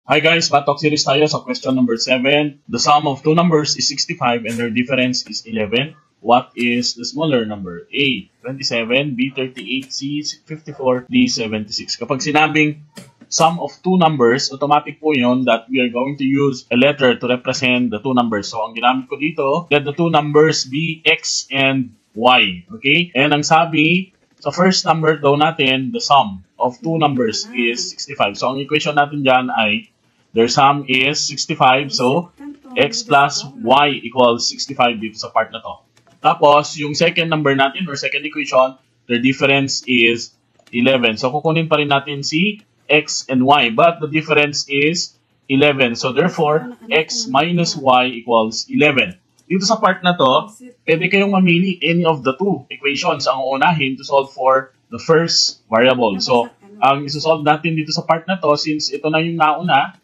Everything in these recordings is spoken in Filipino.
Hi guys, Batok series tayo sa question number 7. The sum of two numbers is 65 and their difference is 11. What is the smaller number? A, 27, B, 38, C, 54, D, 76. Kapag sinabing sum of two numbers, automatic po yun that we are going to use a letter to represent the two numbers. So, ang ginamit ko dito, let the two numbers be X and Y. Okay? And ang sabi, sa first number daw natin, the sum of two numbers is 65. So, ang equation natin dyan ay their sum is 65. So, X plus Y equals 65 dito sa part na to. Tapos, yung second number natin or second equation, their difference is 11. So, kukunin pa rin natin si X and Y. But the difference is 11. So, therefore, X minus Y equals 11. Dito sa part na to, pwede kayong mamili any of the two equations ang uunahin to solve for the first variable. So, ang isosolve natin dito sa part na to, since ito na yung nauna,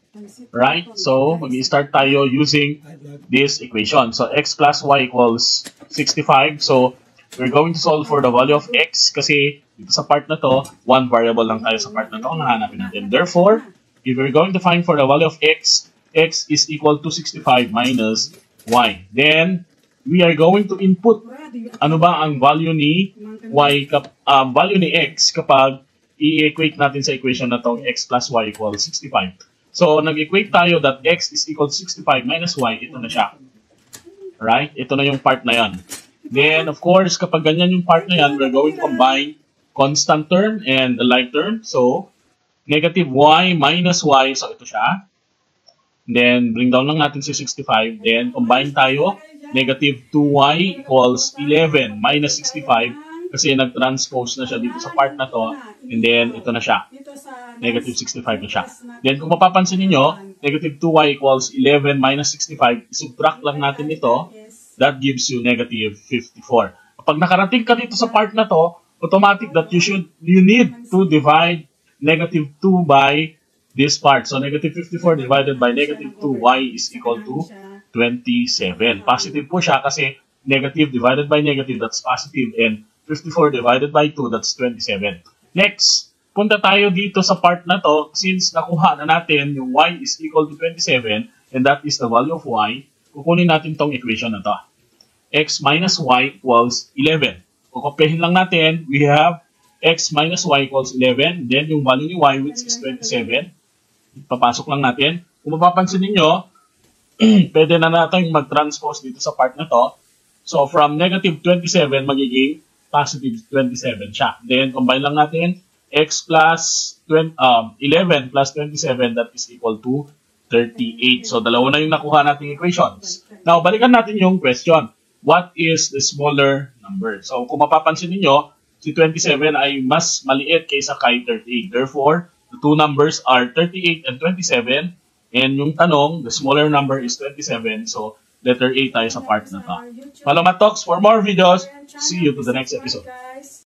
right? So, mag-start tayo using this equation. So, X plus Y equals 65. So, we're going to solve for the value of X kasi dito sa part na to, one variable lang tayo sa part na to ang hahanapin natin. Therefore, if we're going to find for the value of X, X is equal to 65 minus Y. Then, we are going to input ano ba ang value ni Y, value ni X kapag i-equate natin sa equation na tong X plus Y equals 65. So, nag-equate tayo that X is equal to 65 minus Y, ito na siya. Right? Ito na yung part na yan. Then, of course, kapag ganyan yung part na yan, we're going to combine constant term and the like term. So, negative Y minus Y, so ito siya. Then, bring down lang natin si 65. Then, combine tayo. Negative 2y equals 11 minus 65. Kasi nag-transpose na siya dito sa part na to. And then, ito na siya. Negative 65 na siya. Then, kung mapapansin niyo, negative 2y equals 11 minus 65. Subtract lang natin ito. That gives you negative 54. Kapag nakarating ka dito sa part na to, automatic that you need to divide negative 2 by this part. So, negative 54 divided by negative 2y is equal to 27. Positive po siya kasi negative divided by negative, that's positive. And 54 divided by 2, that's 27. Next, punta tayo dito sa part na to. Since nakuha na natin yung y is equal to 27, and that is the value of y, kukunin natin tong equation na to. X minus y equals 11. Kukopihin lang natin, we have x minus y equals 11. Then, yung value ni y, which is 27. Papasok lang natin. Kung mapapansin niyo, pwede na natin mag-transpose dito sa part na to. So, from negative 27, magiging positive 27 siya. Then, combine lang natin. X plus 11 plus 27, that is equal to 38. So, dalawa na yung nakuha nating equations. Now, balikan natin yung question. What is the smaller number? So, kung mapapansin niyo, si 27 ay mas maliit kaysa kay 38. Therefore, the two numbers are 38 and 27. And yung tanong, the smaller number is 27. So, letter A tayo sa part na to. Follow my talks for more videos. See you to the next episode.